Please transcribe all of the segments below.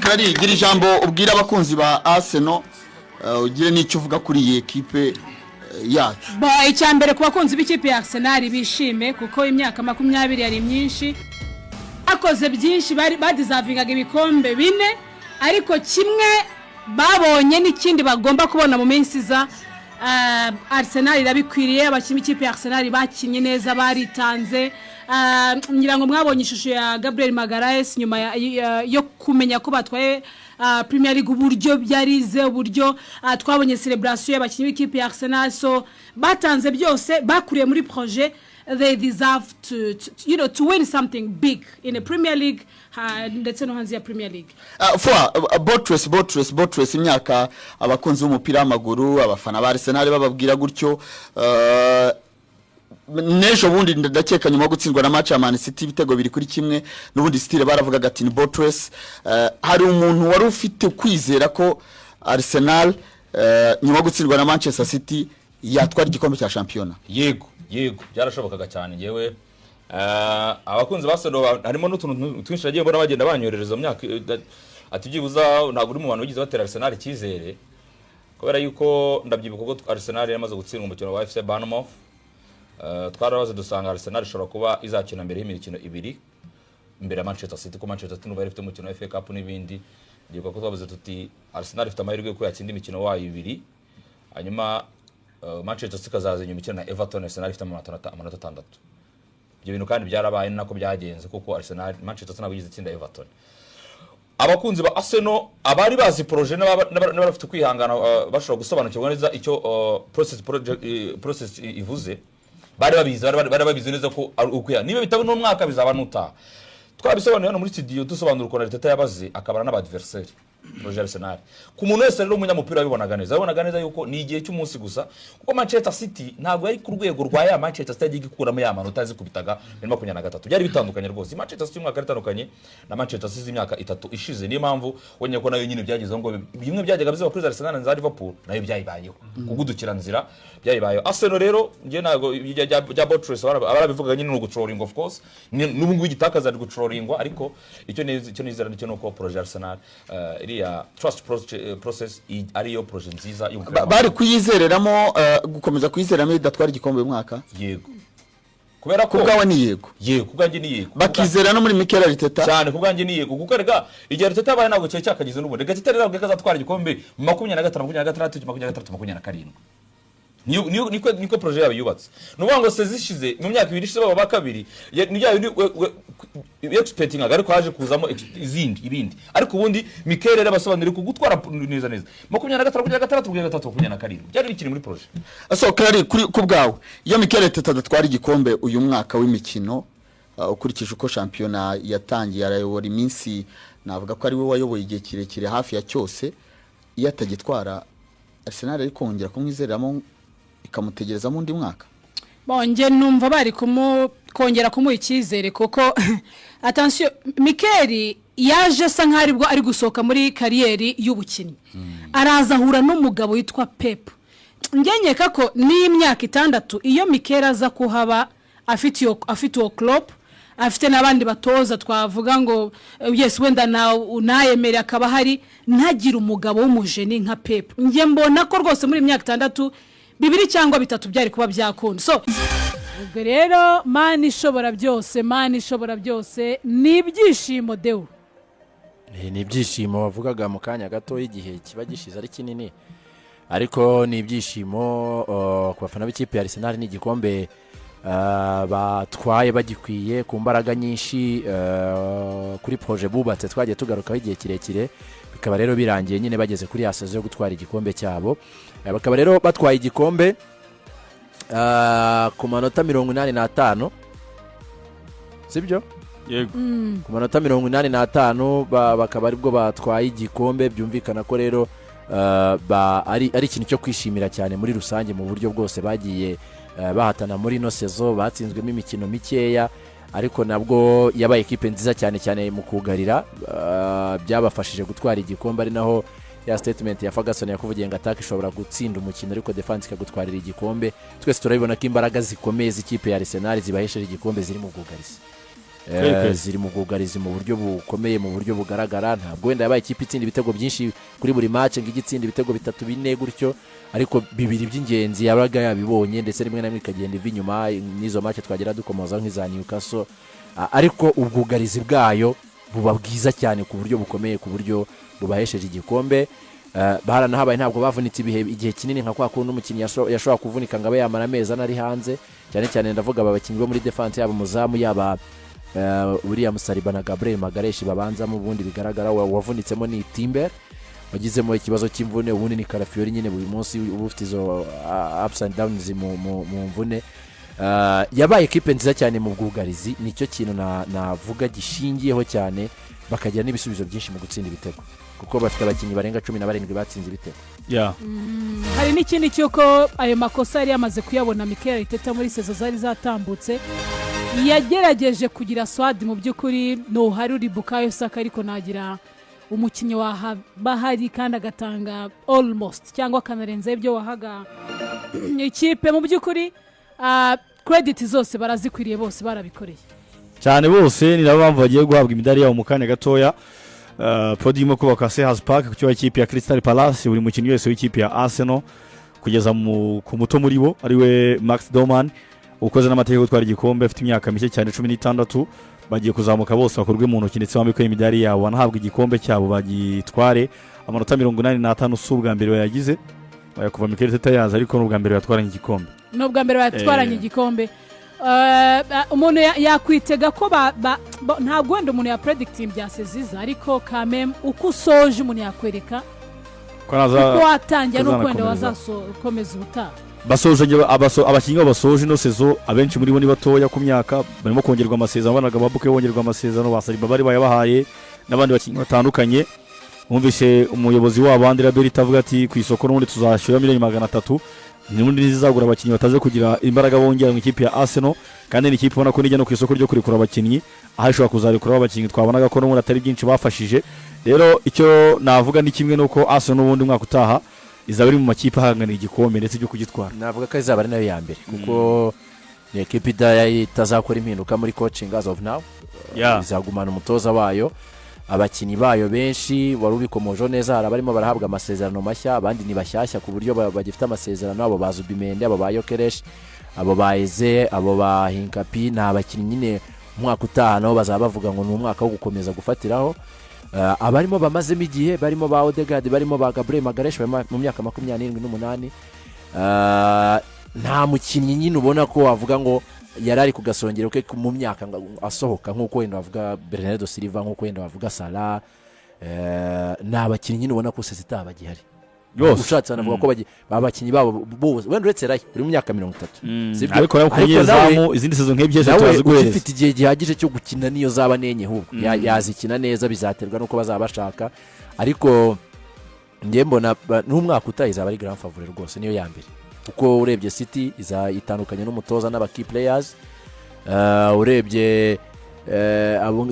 Kari gira ijambo ubwira abakunzi ba Arsenal ugire n'icyo uvuga kuri iyi equipe yacu. Ba icyambere ku bakunzi b'ikipe ya Arsenal bishime kuko imyaka 20 yari myinshi akoze byinshi bari badeservingaga ibikombe bine ariko kimwe babonye n'ikindi bagomba kubona mu minsi za Arsenal irabikwiriye abakinnyi b'ikipe ya Arsenal bakinye neza baritanze ngira ngo mwabonye ishusho ya Gabriel Magalhaes nyuma yo kumenya ko batwaye Premier League uburyo byarize uburyo twabonye celebration y'abakinnyi b'ikipe ya Arsenal so batanze byose bakuriye muri projet they deserve to win something big in a Premier League ndetse no hanze ya Premier League. Botress imyaka abakunzi b'umupira w'amaguru abafana ba Arsenal bababwira gutyo nejo bundi ndakeka nyuma gutsindwa na match ya Man City ibitego biri kuri kimwe n'ubundi style baravugaga ati ni Botress hari umuntu wari ufite kwizera ko Arsenal nyuma gutsindwa na Manchester City yatwara igikombe cya championnat. Yego byarashobokaga cyane yewe abakunzi Arsenal harimo n'utuntu twinshi agiye mbona bagenda banyorereza myaka ati byibuza ntabwo uri mu bantu bigize batera Arsenal ikizere kubera yuko ndabyibuka ko Arsenal yamaze gutsindwa umukino wa FC Bournemouth twarabaze dusanga Arsenal ishobora kuba izakina mbere y'imikino ibiri imbere ya Manchester City ko Manchester City n'ubari ifite umukino wa FA Cup n'ibindi ndibuka ko twabaze tuti Arsenal ifite amahirwe yo yatsinda imikino wayo ibiri hanyuma Manchester City kazaza nyuma imikino na Everton Arsenal ifite amanota 6 ibyo bintu kandi byarabaye nako byagenze kuko Arsenal Manchester City nabigize itsinda Everton abakunzi ba Arsenal abari bazi projet n'abafite kwihangana bashobora gusobanukirwa neza icyo process ivuze bari babizi neza ko ukuya niba bitabo no mwaka bizaba nuta twabisobanuye hano muri studio dusobanura uko Arteta yabaze akabara n'abadversaire projet Arsenal ku muntu wese rero umunyamupira abibonaga neza yuko ni igihe cy'umunsi gusa kuko Manchester City ntabwo yari ku rwego rwa ya Manchester City gikuramo ya manota azikubitaga 23 byari bitandukanye rwose Manchester City umwaka ritandukanye na Manchester City imyaka 3 ishize niyo mpamvu wonye ko nayo nyine byagize ngo bimwe byajyaga biza kuri Arsenal na Liverpool nayo byayibayeho kugudukira nzira byayibayeho Arsenal rero ngiye nago bya Botress barabivuga nyine no gutrolling of course n'ubu ngubu igitakaza ari gutrolingwa ariko icyo nizera nicyo nuko projet Arsenal ya trust process ariyo projet nziza bari kuyizereramo gukomeza kuyizeramo idatwara igikombe mu mwaka. Yego kubera ko kubgawe ni yego kubganje ni yego bakizera no muri Mikel Arteta cyane kubganje ni yego kuko rega igihe Arteta yabaye ntabwo cyo cyakagize n'ubundi Arteta rero akazatwara igikombe 25 niko projet yabo yubatse nuvuga ngo sezishize mu myaka 2 ishize baba bakabiri expecting ariko haje kuzamo ibindi ariko ubundi Mikel rero basobanura ko gutwara neza 25 byari bikiri muri projet so Kari kuri kubgawe iyo Mikel Arteta adatwara igikombe uyu mwaka w'imikino ukurikije uko championnat yatangiye arayobora iminsi navuga ko ari we wayoboye igihe kirekire hafi ya cyose iyo atagitwara Arsenal ari kongera kumwizeramo ikamutegereza mu ndi mwaka. Bonje numva bari kongera kumuha ikizere kuko attention Mikel yaje sa nkaribwo ari gusoka muri kariyeri y'ubukinnyi araza hura n'umugabo witwa Pep ngenyeka ko ni imyaka 6 iyo Mikel aza kuhaba afite uwo Klopp afite nabandi batoza twavuga ngo yes wenda na unayemere akaba hari ntagira umugabo w'umujeni nka Pep nge mbona ko rwose muri imyaka 6 bibiri cyangwa 3 byari kuba byakunda so ubwo rero mani ishobora byose ni ibyishimo deo ni ibyishimo bavugaga mu kanya gato igihe kiba gishize ari kinini ariko ni ibyishimo ku bafana b'ikipe ya Arsenal ni igikombe batwaye bagikwiye ku mbaraga nyinshi kuri projet bubatse twagiye tugarukaho igihe kirekire bikaba rero birangiye nyine bageze kuri asazo yo gutwara igikombe cyabo bakaba rero batwaye igikombe ku manota 85 sibyo yego ku manota 85 bakaba aribwo batwaye igikombe byumvikana ko rero ari ikintu cyo kwishimira cyane muri rusange mu buryo bwose bagiye bahatana muri no sezo batsinzwemo imikino mikeya ariko nabwo yabaye equipe nziza cyane mu kugarira byabafashije gutwara igikombe ari naho ya statement ya Ferguson yakuvugiye ngo attack ishobora gutsinda umukino ariko defense ikagutwarira igikombe twese turabibona ko imbaraga zikomeye z'ikipe ya Arsenal zibahesheje igikombe ziri mu bwugarizi ziri mu bwugarizi mu buryo bukomeye mu buryo bugaragara ntabwo wenda yabaye ikipe itsinda ibitego byinshi kuri buri match ng'igitsinda ibitego 3-4 gutyo ariko bibiri by'ingenzi yabaga yabibonye ndetse rimwe na rimwe ikagenda iva inyuma n'izo match twagera dukomoza nk'iza Newcastle ariko ubwugarizi bwayo buba bwiza cyane ku buryo bukomeye ku buryo bubahesheje igikombe baranahabaye ntabwo bavunitse igihe kinini nka kwa kundi umukinnyi yashobora kuvunika ngo abe yamara amezi anari hanze cyane cyane ndavuga aba bakinnyi bo muri defense yaba muzamu yaba William Saliba na Gabriel Magareshi babanzamo ubundi bigaragara wavunitsemo ni Timber wagizemo ikibazo cy'imvune ubundi ni Karafiori nyine buri munsi ubufite izo ups and downs mu mvune yabaye equipe nziza cyane mu bwugarizi nicyo kintu navuga gishingiyeho cyane bakagira n'ibisubizo byinshi mu gutsinda ibitego kuko bafite abakinnyi barenga 17 batsinze ibitego hari n'ikindi cyuko ayo makosa yari yamaze kuyabona Mikel Arteta muri sezo zari zatambutse yagerageje kugira Fuadi mu by'ukuri no haruri Bukayo Saka ariko nagira umukinnyi wa bahari kandi agatanga almost cyangwa kanarenza ibyo wahaga ikipe mu by'ukuri credit zose barazikwiriye bose barabikoreye cyane bose ni nabo bamvu bagiye guhabwa imidari yabo mu kanya gatoya podium kubaka Sehas Park ku cyo ikipe ya Crystal Palace buri mukinnyi wese w'ikipe ya Arsenal kugeza ku muto muri bo ari we Max Doman ukoze n'amategeko gutwara igikombe afite imyaka mike cyane 16 bagiye kuzamuka bose bakorwe mu ntoki ndetse bambikwe imidari yabo banahabwa igikombe cyabo bagitware amanota 85 subwa mbere yagize kuva Mikel Arteta yaza ariko n'ubwa mbere yatwaranye igikombe batwaranye igikombe umuntu yakwitega ko ntabwo wenda umuntu ya predicting bya seziza ariko kamem uko usoje umuntu yakwereka ko watangira no kwenda wazakomeza ubutaha basoje abakinnyi basoje no sezo abenshi muri bo ni batoya ku myaka barimo kongerwa amasezerano banaga babuke bongerwa amasezerano basariba bari bayabahaye n'abandi bakinnyi batandukanye umvise umuyobozi wabo Andrea Berita avuga ati ku isoko n'ubundi tuzashyira $300,000 n'ubundi nizagura abakinnyi bataze kugira imbaraga bongera mu ikipe ya Arsenal kandi ni ikipe ubona ko nijya no ku isoko ryo kurikura abakinnyi aho ishobora kuzarekura abakinnyi twabonaga ko n'ubundi atari byinshi bafashije rero icyo navuga ni kimwe nuko Arsenal n'ubundi mwaka utaha izaba iri mu makipe ahanganira igikombe ndetse cyo kugitwara navuga ko izaba ari nayo ya mbere kuko ni equipe itazakora impinduka muri coaching as of now izagumana umutoza wayo abakinnyi bayo benshi wari ubikomoje neza barimo barahabwa amasezerano mashya abandi ni bashyashya ku buryo bagifite amasezerano abo bazubimende abo bayokeresh abo baeze abo bahinkapi na abakinnyi nyine umwaka utaha nabo bazaba bavuga ngo ni umwaka wo gukomeza gufatiraho abarimo bamazemo igihe barimo ba Odegaard barimo ba Gabriel Magaresh mu myaka 28 nta mukinnyi nyine ubona ko wavuga ngo yarari kugasongera uke mu myaka asohoka nkuko wenda bavuga Bernardo Silva nkuko wenda bavuga Salah n'abakinnyi nyine ubona ko sezita bagihari ushatse anavuga ko abakinnyi babo bose wenda uretse Ray uri mu myaka 30 ariko yakuyezamu izindi sezo nk'ibyeje turaziguhereza ufite igihe gihagije cyo gukina niyo zaba nenye hubwo yazikina neza bizaterwa nuko bazaba bashaka ariko ngiye mbona n'umwaka utayizaba ari grand favorite rwose niyo ya mbere uko urebye City itandukanye n'umutoza n'aba key players urebye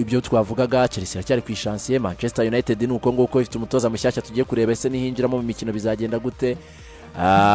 ibyo twavugaga Chelsea cyari kwishansiye Manchester United nuko ngoko ifite umutoza mushyashya tugiye kureba ese nihinjiramo mu mikino bizagenda gute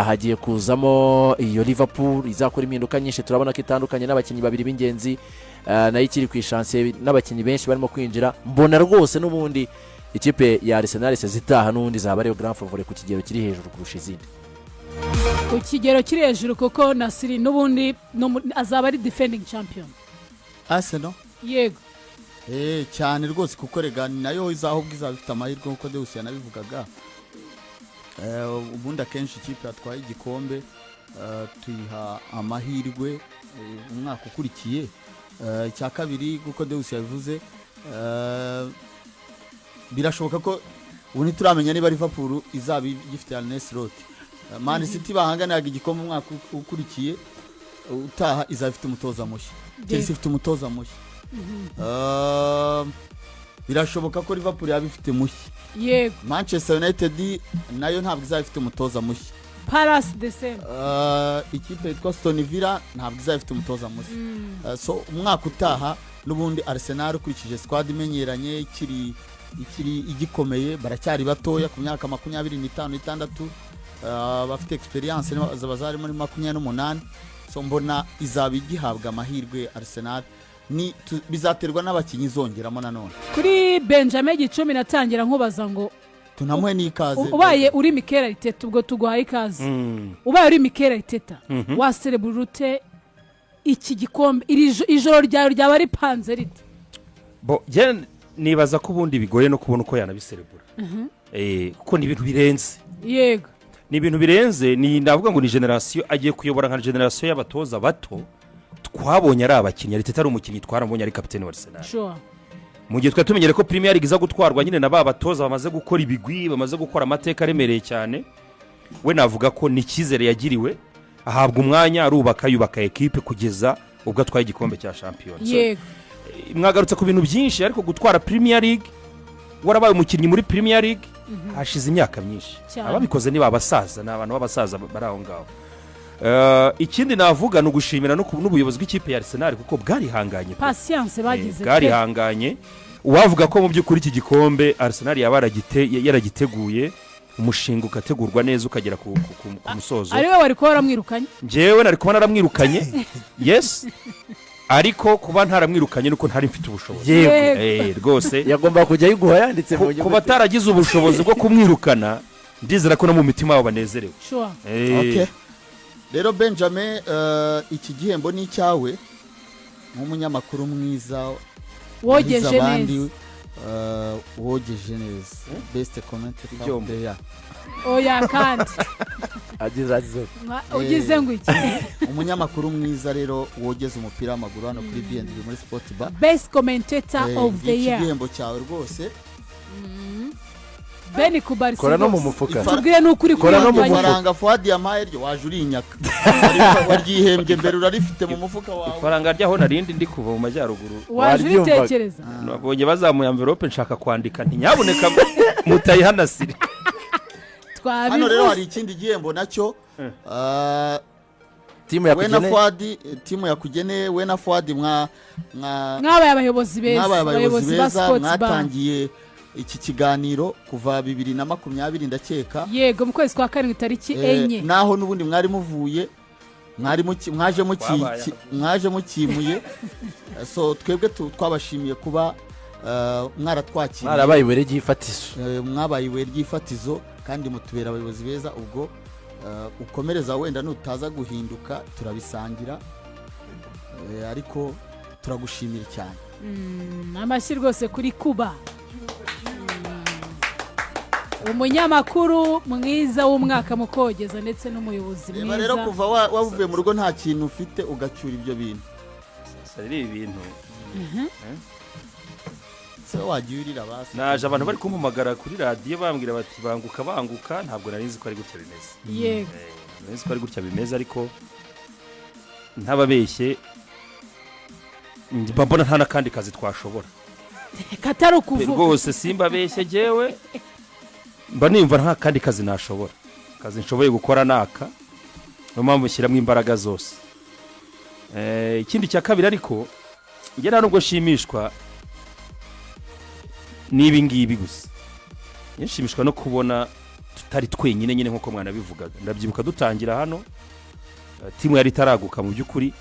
hagiye kuzamo iyo Liverpool izakora impinduka nyinshi turabona ko itandukanye n'abakinnyi babiri b'ingenzi nayo ikiri kwishansiye n'abakinnyi benshi barimo kwinjira mbona rwose n'ubundi ikipe ya Arsenal zitaha n'ubundi zaba ariyo grand favorite ku kigero kiri hejuru kurusha izindi ku kigero kiri hejuru kuko Nasri n'ubundi azaba ari defending champion Arsenal yego cyane rwose kuko rega nayo izahubwo izabifite amahirwe nkuko Deus yanabivugaga ubundi akenshi ikipe yatwaye igikombe tuyiha amahirwe umwaka ukurikiye cya kabiri kuko Deus yabivuze birashoboka ko ubu ntituramenya niba Liverpool izaba igifite Arne Slot Man City bahanganiraga igikombe umwaka ukurikiye utaha izafite umutoza mushya Chelsea ifite umutoza mushya birashoboka ko Liverpool yabifite mushya yego Manchester United nayo ntabwo izafite umutoza mushya Palace the same ikipe yitwa Aston Villa ntabwo izafite umutoza mushya so umwaka utaha n'ubundi Arsenal ukurikije squad imenyeranye ikiri igikomeye baracyari batoya ku myaka 25-26 bafite experience bazari muri 28 so mbona izaba igihabwa amahirwe Arsenal bizaterwa n'abakinnyi zongeramo nanone kuri Benjamin Gicumbi natangira nkubaza ngo tunamuhe n'ikaze ubaye uri Mikel Arteta ubwo tuguhaye ikaze ubaye uri Mikel Arteta wasereburute iki gikombe ijoro ryawe ryaba ripanze rite nibaza ko ubundi bigoye no kubona uko yanabiserebura kuko ni ibintu birenze yego ni ibintu birenze ni ndavuga ngo ni generasiyo agiye kuyobora nka generasiyo y'abatoza bato twabonye ari abakinnyi Arteta ari umukinnyi twarambonye ari kapiteni wa Arsenal sure mu gihe twari tumenyere ko Premier League iza gutwarwa nyine na ba batoza bamaze gukora ibigwi bamaze gukora amateka aremereye cyane we navuga ko ni icyizere yagiriwe ahabwa umwanya arubaka yubaka ekipe kugeza ubwo atwaye igikombe cya shampiyona yego mwagarutse ku bintu byinshi ariko gutwara Premier League warabaye umukinnyi muri Premier League hashize imyaka myinshi ababikoze ni babasaza n'abantu b'abasaza bari aho ngaho ikindi navuga no gushimira n'ubuyobozi bw'ikipe ya Arsenal kuko bwarihanganye patience bagize bwarihanganye uwavuga ko mu by'ukuri iki gikombe Arsenal yaragiteguye umushinga ukategurwa neza ukagera ku musozo ariwe wari ko waramwirukanye njyewe nari kuba naramwirukanye yes ariko kuba ntaramwirukanye nuko ntari mfite ubushobozi rwose yagomba kujya yiguha yanditse mu kuba ataragize ubushobozi bwo kumwirukana ndizera ko no mu mitima yabo banezerewe okay rero Benjamin iki gihembo ni icyawe nk'umunyamakuru mwiza wogeje neza wogeje neza best commentator of the year oya kandi ugize ngo iki umunyamakuru mwiza rero wogeze umupira w'amaguru hano kuri BNB muri Sport Bar best commentator of the year igihembo cyawe rwose Beni kubarisi kora no mu mufuka tubwire n'ukuri kora no mu faranga Fuadi yamaye ryo waje uri inyaka waryihembye mbere urarifite mu mufuka wawe faranga ryaho narindi ndi kuva mu majyaruguru waje uritekereza nabonye bazamuye envelope nshaka kwandika ntinyaboneka mutayihanasire hano rero hari ikindi gihembo nacyo timu yakugene we na Fuadi timu yakugene we na Fuadi mwabaye abayobozi beza mwatangiye iki kiganiro kuva 2020 ndakeka yego mu kwezi kwa karindwi tariki 4 naho nubundi mwari muvuye mwaje mukimuye so twebwe twabashimiye kuba mwaratwakiriye mwarabaye ibuye ry'ifatizo mwabaye ibuye ry'ifatizo kandi mutubera abayobozi beza ubwo ukomereza wenda nutaza guhinduka turabisangira ariko turagushimira cyane amashyi rwose kuri kuba umunyamakuru mwiza w'umwaka mu kogeza ndetse n'umuyobozi mwiza rero kuva wavuye mu rugo nta kintu ufite ugacyura ibyo bintu ari ibintu so wagiye basi naje abantu bari kumpamagara kuri radio bambwira bati banguka ntabwo nari nzi ko ari gutya bimeze yego nari nzi ko ari gutya bimeze ariko ntababeshye mbona nta nakandi kazi twashobora katari ukuvuga rwose simba beshye jewe mba nimva nta kandi kazi nashobora kazi nshoboye gukora naka no mpamvu nshyiramo imbaraga zose ikindi cya kabiri ariko njye nta nubwo nshimishwa n'ibi ngibi gusa nshimishwa no kubona tutari twenyine nyine nk'uko mwanabivugaga ndabyibuka dutangira hano timu yari itaraguka mu by'ukuri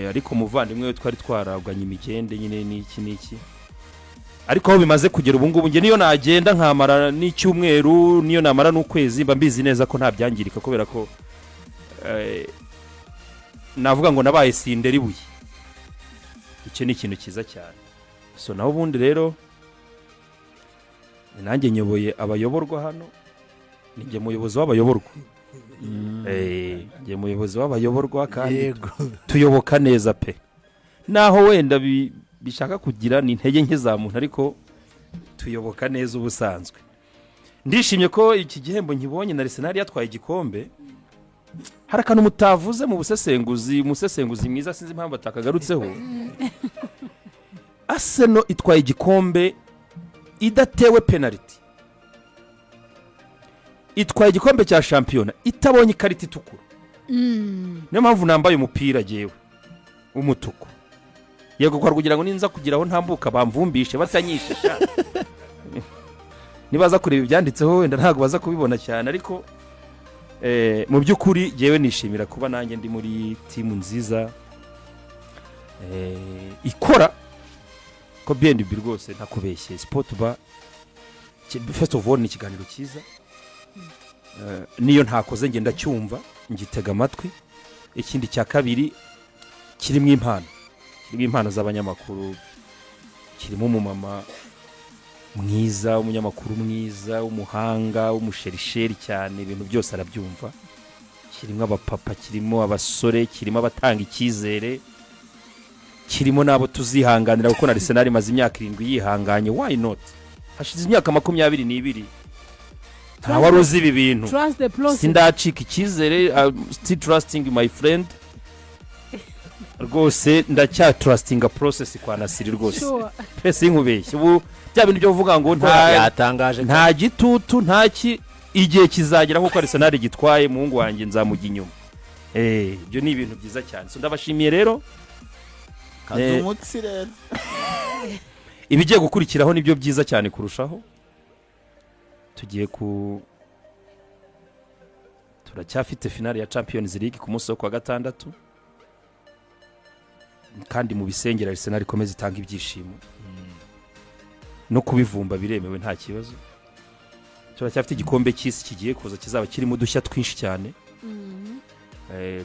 ariko umuvandimwe we twari twaraganye imigende nyine n'iki ariko aho bimaze kugera ubu ngubu nge niyo nagenda nkamara n'icyumweru niyo namara n'ukwezi mba mbizi neza ko nta byangirika kubera ko navuga ngo nabaye sindera ibuye icyo ni ikintu cyiza cyane so naho ubundi rero nanjye nyoboye abayoborwa hano ninjye muyobozi w'abayoborwa nge muyobozi w'abayoborwa kandi tuyoboka neza pe naho wenda bishaka kugira ni intege nke za muntu ariko tuyoboka neza ubusanzwe ndishimye ko iki gihembo nkibonye na Arsenal yatwaye igikombe hari akantu mutavuze mu umusesenguzi mwiza sinzi impamvu atakagarutseho Arsenal itwaye igikombe idatewe penalty itwaye igikombe cya shampiyona itabonye ikarita itukura niyo mpamvu nambaye umupira jewe umutuku yego kwa kugira ngo ninza kugira aho ntambuka bamvumbishe batanyishisha nibaza kureba ibyanditseho wenda ntago baza kubibona cyane ariko mu by'ukuri jewe nishimira kuba nanjye ndi muri timu nziza ikora ko BNB rwose ntakubeshye sport ba first of all ni ikiganiro cyiza niyo ntakoze ngenda cyumva ngitega amatwi ikindi cya kabiri kirimo impano z'abanyamakuru kirimo umumama mwiza umunyamakuru mwiza umuhanga umusherisheri cyane ibintu byose arabyumva kirimo abapapa kirimo abasore kirimo abatanga icyizere kirimo nabo tuzihanganira kuko na Arsenal imaze imyaka 7 yihanganye why not hashize imyaka 22 nta wari uzi ibi bintu sindacika icyizere still trusting my friend rwose ndacya trusting a process kwa Nasri rwose pese inkubeshye ubu bya bintu byo kuvuga ngo nta gitutu ntaki igihe kizagera kuko Arsenal gitwaye muhungu wanjye nzamujya inyuma ibyo ni ibintu byiza cyane so ndabashimiye rero kazumutsi rero ibigiye gukurikiraho nibyo byiza cyane kurushaho tugiye turacyafite finale ya Champions League ku munsi wo kwa gatandatu kandi mu bisengera Arsenal ikomeza itanga ibyishimo no kubivumba biremewe nta kibazo turacyafite igikombe cy'isi kigiye kuza kizaba kirimo udushya twinshi cyane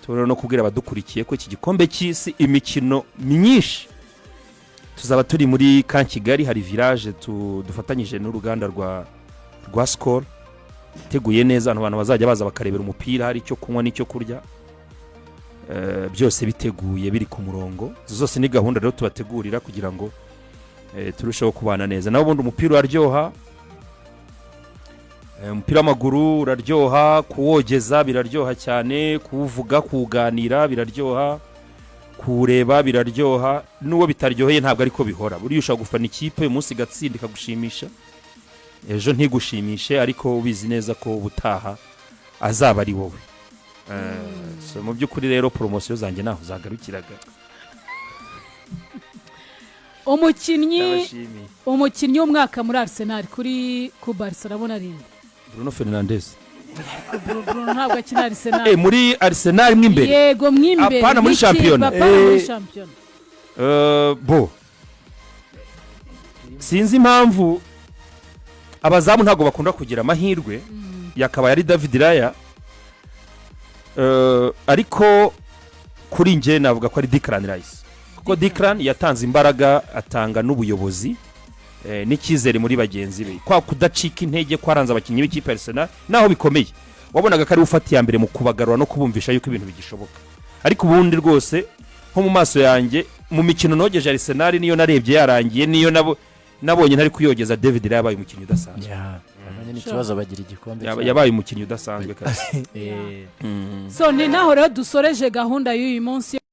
tubona no kubwira abadukurikiye ko iki gikombe cy'isi imikino myinshi tuzaba turi muri Kigali hari village dufatanyije n'uruganda rwa Skol teguye neza abantu bazajya baza bakarebera umupira hari icyo kunywa n'icyo kurya byose biteguye biri ku murongo zose ni gahunda rero tubategurira kugira ngo turusheho kubana neza naho ubundi umupira uraryoha umupira w'amaguru uraryoha kuwogeza biraryoha cyane kuvuga kuganira biraryoha kureba biraryoha n'uwo bitaryoheye ntabwo ariko bihora buriya ushaka gufana ikipe uyu munsi gatsinda ikagushimisha ejo ntigushimishe ariko ubizi neza ko ubutaha azaba ari wowe so mu by'ukuri rero poromosiyo zanjye naho zagarukiraga umukinnyi w'umwaka muri Arsenal kuri ku Barca arabona rinde Bruno Fernandes Bruno ntabwo akina Arsenal muri Arsenal mwimbere yego mwimbere apana muri champion bo sinzi impamvu abazamu ntago bakunda kugira amahirwe yakaba yari David Raya ariko kuri nje navuga ko ari Declan Rice kuko Declan yatanze imbaraga atanga n'ubuyobozi n'icyizere muri bagenzi be kwa kudacika intege kwaranze abakinnyi b'ikipe Arsenal naho bikomeye wabonaga ko ari ufatiye mbere mu kubagarura no kubumvisha yuko ibintu bigishoboka ariko ubundi rwose nko mu maso yanjye mu mikino nogeje Arsenal niyo narebye yarangiye niyo nabonye ntari kuyogeza David Raya yabaye umukinnyi udasanzwe n'ikibazo bagira igikombe yabaye umukinnyi udasanzwe kandi so ni naho rero dusoreje gahunda y'uyu munsi